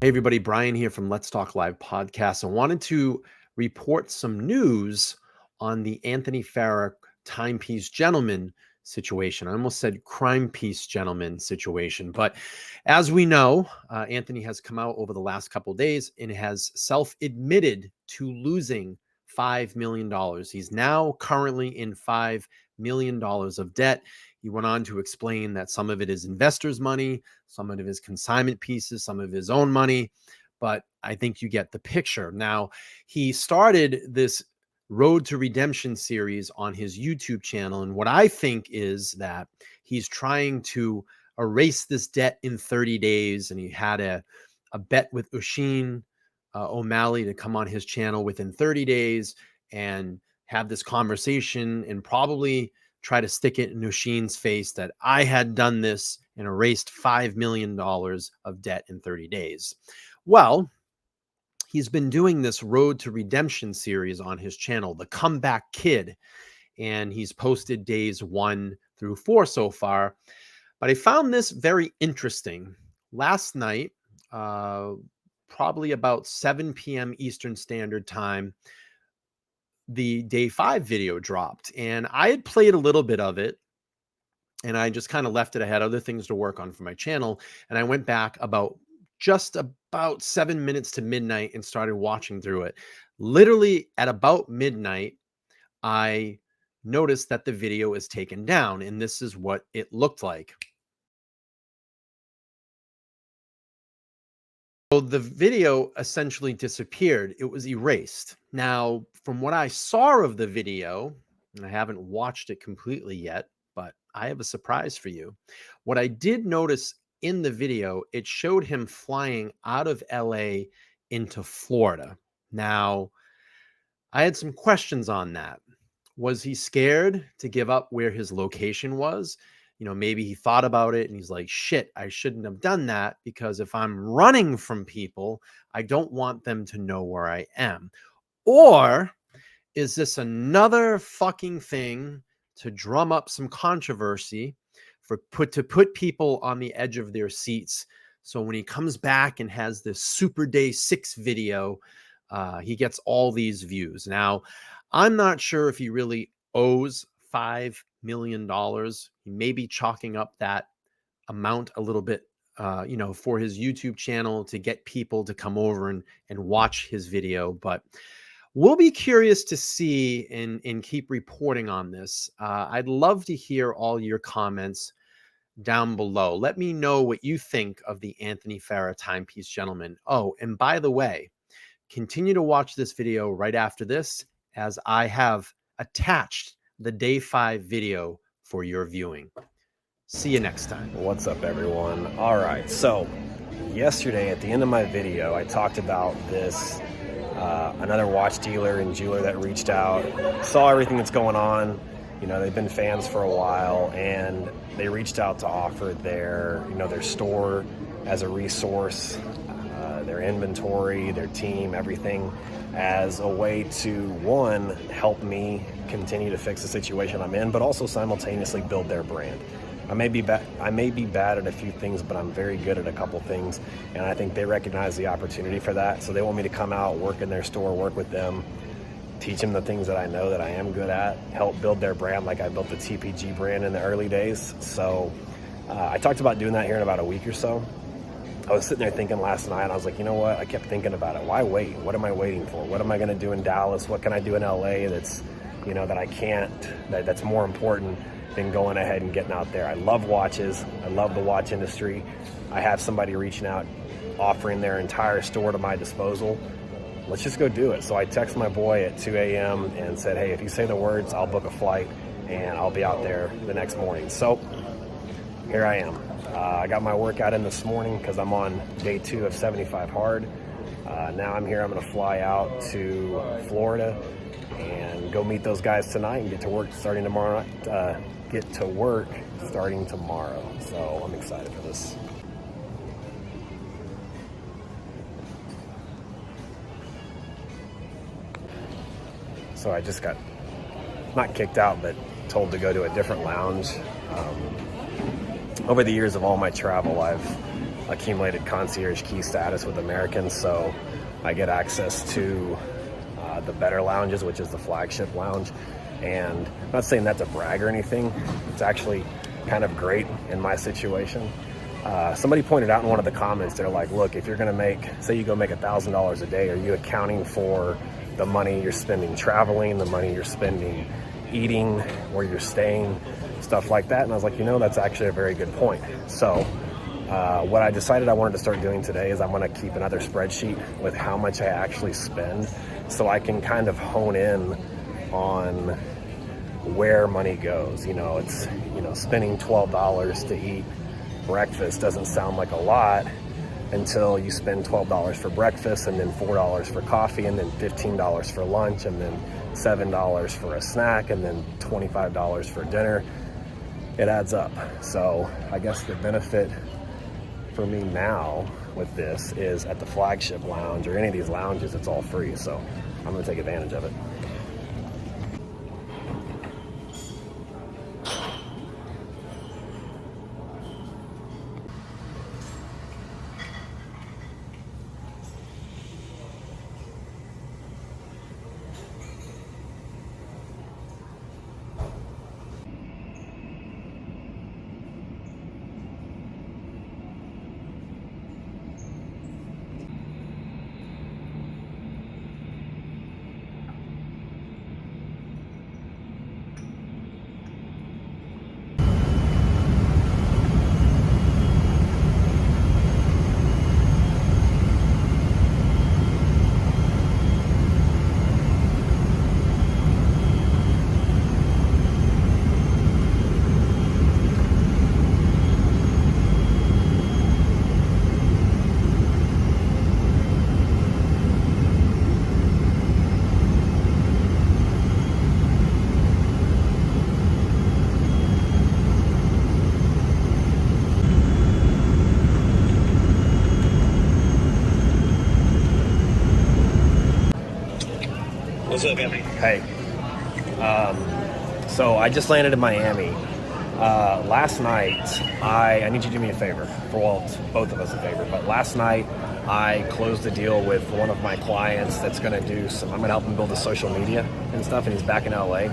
Hey everybody, Brian here from Let's Talk Live podcast. I wanted to report some news on the Anthony Farah Timepiece gentleman situation. I almost said crime piece gentleman situation, but as we know, Anthony has come out over the last couple of days and has self-admitted to losing $5 million. He's now currently in $5 million of debt. He went on to explain that some of it is investors' money, some of it is consignment pieces, some of his own money, but I think you get the picture. Now, he started this Road to Redemption series on his YouTube channel, and what I think is that he's trying to erase this debt in 30 days, and he had a bet with Usheen O'Malley to come on his channel within 30 days and have this conversation and probably try to stick it in Usheen's face that I had done this and erased $5 million of debt in 30 days. Well, he's been doing this Road to Redemption series on his channel, The Comeback Kid, and he's posted days 1 through 4 so far. But I found this very interesting. Last night, probably about 7 p.m. Eastern Standard Time, the day 5 video dropped, and I had played a little bit of it and I just kind of left it. I had other things to work on for my channel, and I went back just about 7 minutes to midnight and started watching through it. Literally at about midnight, I noticed that the video is taken down, and this is what it looked like. So the video essentially disappeared. It was erased. Now, from what I saw of the video, and I haven't watched it completely yet, but I have a surprise for you. What I did notice in the video, it showed him flying out of LA into Florida. Now, I had some questions on that. Was he scared to give up where his location was? You know, maybe he thought about it and he's like, shit, I shouldn't have done that, because if I'm running from people, I don't want them to know where I am. Or is this another fucking thing to drum up some controversy to put people on the edge of their seats? So when he comes back and has this Super Day 6 video, he gets all these views. Now, I'm not sure if he really owes $5 million. He may be chalking up that amount a little bit, for his YouTube channel to get people to come over and watch his video. But we'll be curious to see and keep reporting on this. I'd love to hear all your comments down below. Let me know what you think of the Anthony Farah Timepiece gentleman. Oh, and by the way, continue to watch this video right after this, as I have attached the day 5 video for your viewing. See you next time. What's up, everyone? All right, so yesterday at the end of my video, I talked about this another watch dealer and jeweler that reached out, saw everything that's going on. You know, they've been fans for a while, and they reached out to offer their store as a resource, their inventory, their team, everything, as a way to, one, help me continue to fix the situation I'm in, but also simultaneously build their brand. I may be bad at a few things, but I'm very good at a couple things, and I think they recognize the opportunity for that. So they want me to come out, work in their store, work with them, teach them the things that I know that I am good at, help build their brand like I built the TPG brand in the early days. So I talked about doing that here in about a week or so. I was sitting there thinking last night, and I was like, you know what? I kept thinking about it. Why wait? What am I waiting for? What am I going to do in Dallas? What can I do in LA that's, that I can't, that's more important than going ahead and getting out there? I love watches. I love the watch industry. I have somebody reaching out, offering their entire store to my disposal. Let's just go do it. So I texted my boy at 2 a.m. and said, hey, if you say the words, I'll book a flight and I'll be out there the next morning. So here I am. I got my workout in this morning because I'm on day 2 of 75 hard. Now I'm here. I'm going to fly out to Florida and go meet those guys tonight and get to work starting tomorrow. So I'm excited for this. So I just got not kicked out, but told to go to a different lounge. Over the years of all my travel, I've accumulated concierge key status with Americans, so I get access to the better lounges, which is the flagship lounge. And I'm not saying that to brag or anything. It's actually kind of great in my situation. Somebody pointed out in one of the comments, they're like, look, if you're going to say you go make $1,000 a day, are you accounting for the money you're spending traveling, the money you're spending eating, where you're staying, stuff like that? And I was like, that's actually a very good point. So what I decided I wanted to start doing today is I'm going to keep another spreadsheet with how much I actually spend, so I can kind of hone in on where money goes. It's, spending $12 to eat breakfast doesn't sound like a lot until you spend $12 for breakfast, and then $4 for coffee, and then $15 for lunch, and then $7 for a snack, and then $25 for dinner. It adds up. So I guess the benefit for me now with this is at the flagship lounge or any of these lounges, it's all free. So I'm going to take advantage of it. What's up, Anthony? Hey. So I just landed in Miami. Last night, I need you to do me a favor. Both of us a favor. But last night, I closed a deal with one of my clients that's going to do I'm going to help him build the social media and stuff, and he's back in LA.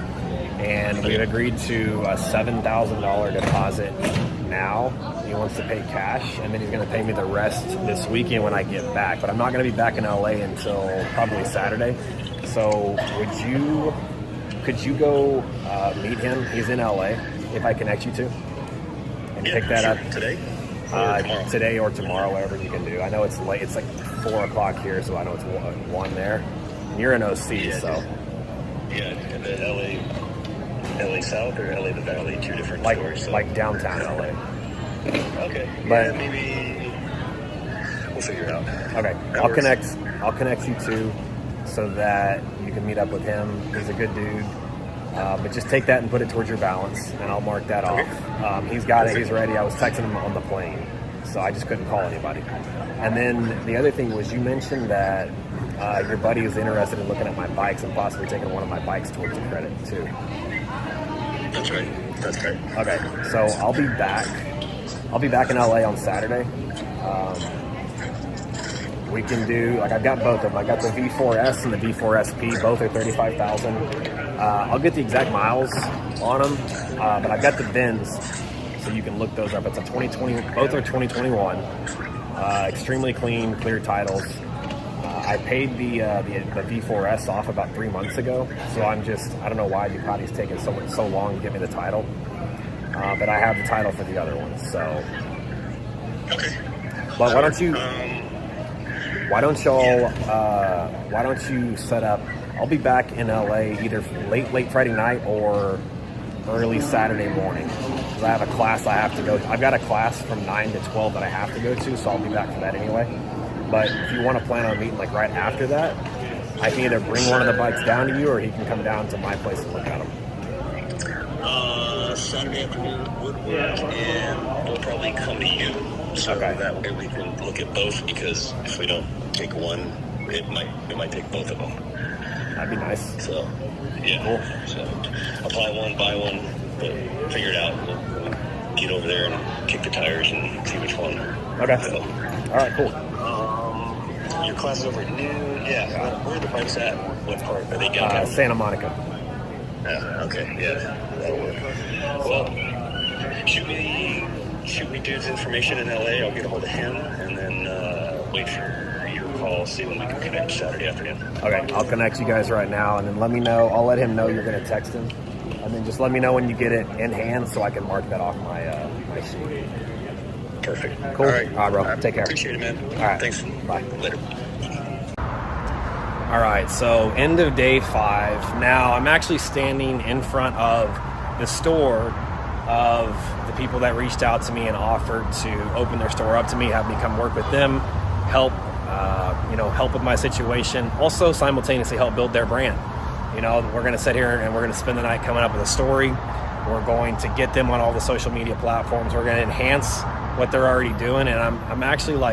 And we had agreed to a $7,000 deposit now. He wants to pay cash, and then he's going to pay me the rest this weekend when I get back. But I'm not going to be back in LA until probably Saturday. So could you go meet him? He's in LA, if I connect you to, and pick that up today or tomorrow, whatever you can do. I know it's late. It's like 4 o'clock here, so I know it's 1 there. And you're in OC, yeah, so. Yeah, and the LA South or LA the Valley, two different stores. So. Like downtown LA. Okay. But maybe we'll figure it out. Okay, I'll connect you to, so that you can meet up with him. He's a good dude. But just take that and put it towards your balance, and I'll mark that off. He's got it. He's ready. I was texting him on the plane, so I just couldn't call anybody. And then the other thing was, you mentioned that your buddy is interested in looking at my bikes and possibly taking one of my bikes towards the credit too. That's right. Okay, so I'll be back. I'll be back in LA on Saturday. We can do, I've got both of them. I got the V4S and the V4SP. Both are 35,000. I'll get the exact miles on them, but I've got the VINs, so you can look those up. It's a 2020. Both are 2021. Extremely clean, clear titles. I paid the V4S off about 3 months ago, so I don't know why Ducati's taken so long to get me the title, but I have the title for the other ones. So, okay. But why don't you set up? I'll be back in LA either late Friday night or early Saturday morning. Because I have a class I have to go to. I've got a class from 9 to 12 that I have to go to, so I'll be back for that anyway. But if you want to plan on meeting like right after that, I can either bring one of the bikes down to you, or he can come down to my place and look at them. Saturday afternoon would work, and we'll probably come to you. So that way we can look at both, because if we don't take one, it might take both of them. That'd be nice. So, yeah. Cool. So, apply one, buy one, but figure it out. We'll get over there and kick the tires and see which one. Okay. So, all right, cool. Your class is over at noon. Yeah. Where are the bikes at? What part? Are they downtown? Santa Monica. Okay. Yeah, that'll work. Well, shoot me dude's information in LA. I'll get a hold of him and then wait for your call. See when we can connect Saturday afternoon. Okay, I'll connect you guys right now, and then let me know. I'll let him know you're going to text him, and then just let me know when you get it in hand so I can mark that off my sheet. Perfect. Cool. All right, bro. Take care. Appreciate it, man. All right. Thanks. Bye. Later. All right, so end of day 5. Now I'm actually standing in front of the store of the people that reached out to me and offered to open their store up to me, have me come work with them, help with my situation, also simultaneously help build their brand. We're going to sit here and we're going to spend the night coming up with a story. We're going to get them on all the social media platforms. We're going to enhance what they're already doing, and I'm actually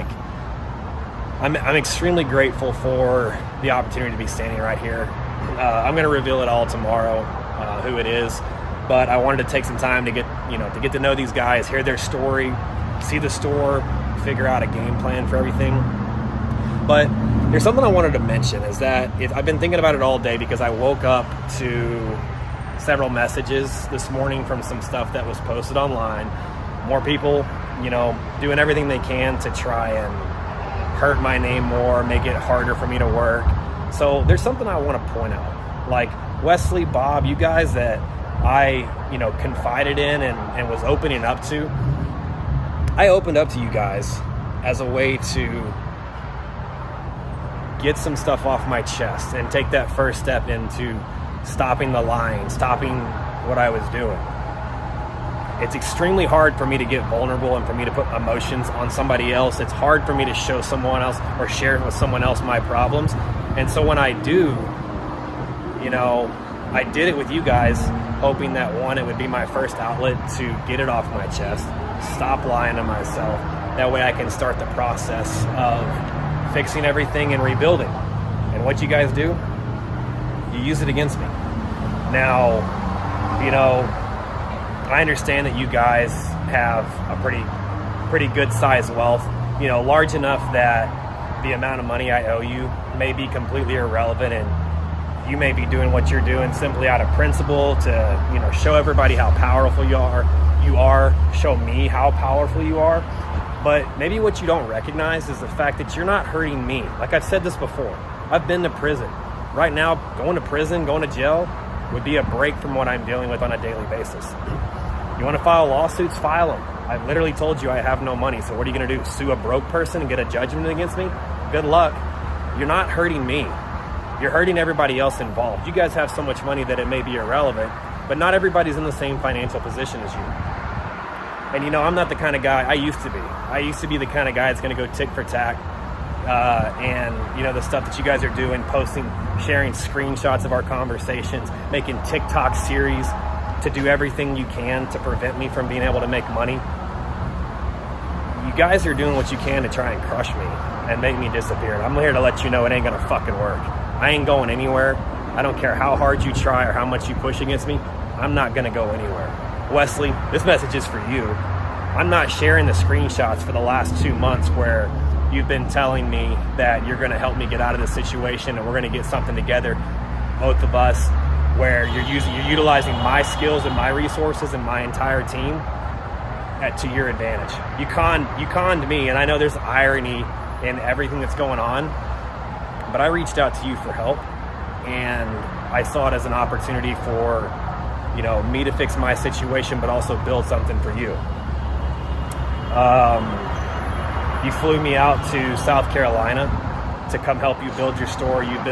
I'm extremely grateful for the opportunity to be standing right here. I'm going to reveal it all tomorrow, who it is, but I wanted to take some time to get to know these guys, hear their story, see the store, figure out a game plan for everything. But there's something I wanted to mention is that I've been thinking about it all day because I woke up to several messages this morning from some stuff that was posted online. More people, doing everything they can to try and hurt my name more, make it harder for me to work. So there's something I want to point out. Like Wesley, Bob, you guys that I, confided in and was opening up to. I opened up to you guys as a way to get some stuff off my chest and take that first step into stopping the lying, stopping what I was doing. It's extremely hard for me to get vulnerable and for me to put emotions on somebody else. It's hard for me to show someone else or share with someone else my problems. And so when I do, I did it with you guys, hoping that one, it would be my first outlet to get it off my chest, stop lying to myself. That way I can start the process of fixing everything and rebuilding. And what you guys do, you use it against me. Now, I understand that you guys have a pretty good sized wealth, large enough that the amount of money I owe you may be completely irrelevant, and you may be doing what you're doing simply out of principle to, show everybody how powerful you are, show me how powerful you are. But maybe what you don't recognize is the fact that you're not hurting me. Like I've said this before, I've been to prison. Right now, going to prison, going to jail would be a break from what I'm dealing with on a daily basis. You want to file lawsuits? File them. I've literally told you I have no money, so what are you going to do? Sue a broke person and get a judgment against me? Good luck. You're not hurting me. You're hurting everybody else involved. You guys have so much money that it may be irrelevant, but not everybody's in the same financial position as you. And I'm not the kind of guy I used to be. I used to be the kind of guy that's going to go tick for tack. And the stuff that you guys are doing, posting, sharing screenshots of our conversations, making TikTok series to do everything you can to prevent me from being able to make money. You guys are doing what you can to try and crush me and make me disappear. And I'm here to let you know it ain't going to fucking work. I ain't going anywhere. I don't care how hard you try or how much you push against me. I'm not going to go anywhere. Wesley, this message is for you. I'm not sharing the screenshots for the last 2 months where you've been telling me that you're going to help me get out of this situation and we're going to get something together, both of us, where you're utilizing my skills and my resources and my entire team to your advantage. You conned me, and I know there's irony in everything that's going on, but I reached out to you for help, and I saw it as an opportunity for me to fix my situation, but also build something for you. You flew me out to South Carolina to come help you build your store. You've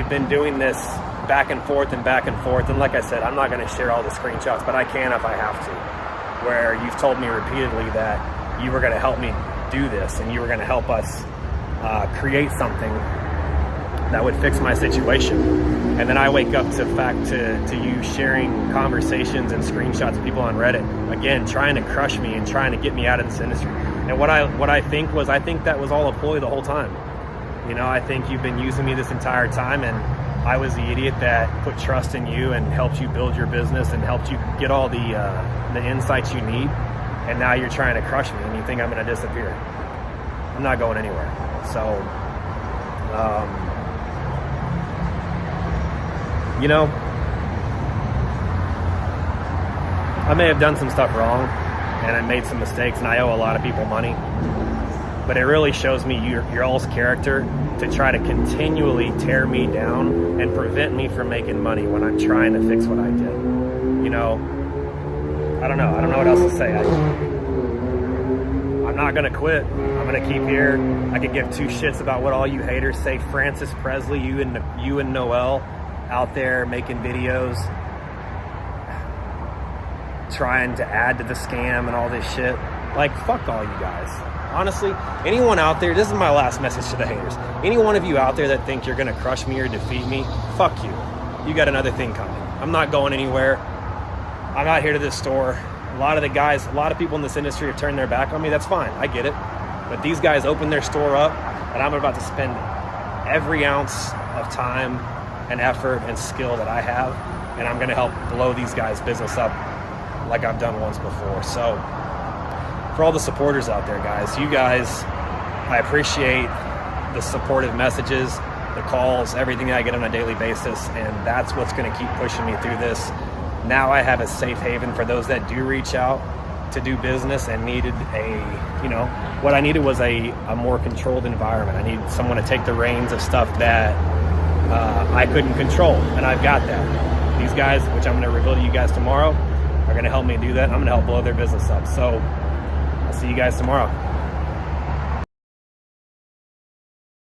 been doing this back and forth. And like I said, I'm not going to share all the screenshots, but I can if I have to, where you've told me repeatedly that you were going to help me do this and you were going to help us create something that would fix my situation. And then I wake up to you sharing conversations and screenshots of people on Reddit, again, trying to crush me and trying to get me out of this industry. And what I think that was all a ploy the whole time. I think you've been using me this entire time, and I was the idiot that put trust in you and helped you build your business and helped you get all the insights you need. And now you're trying to crush me and you think I'm going to disappear. I'm not going anywhere. So, you know, I may have done some stuff wrong and I made some mistakes and I owe a lot of people money. But it really shows me your all's character to try to continually tear me down and prevent me from making money when I'm trying to fix what I did. You know, I don't know what else to say. I'm not going to quit. I'm going to keep here. I could give two shits about what all you haters say. Francis Presley, you and Noel out there making videos, trying to add to the scam and all this shit. Like, fuck all you guys. Honestly, anyone out there, this is my last message to the haters. Any one of you out there that think you're going to crush me or defeat me, fuck you. You got another thing coming. I'm not going anywhere. I'm not here to this store. A lot of people in this industry have turned their back on me. That's fine. I get it. But these guys opened their store up, and I'm about to spend every ounce of time and effort and skill that I have, and I'm going to help blow these guys' business up like I've done once before. So, for all the supporters out there, guys, you guys, I appreciate the supportive messages, the calls, everything that I get on a daily basis, and that's what's going to keep pushing me through this. Now I have a safe haven for those that do reach out to do business and needed what I needed was a more controlled environment. I needed someone to take the reins of stuff that I couldn't control, and I've got that. These guys, which I'm going to reveal to you guys tomorrow, are going to help me do that. I'm going to help blow their business up. So I'll see you guys tomorrow.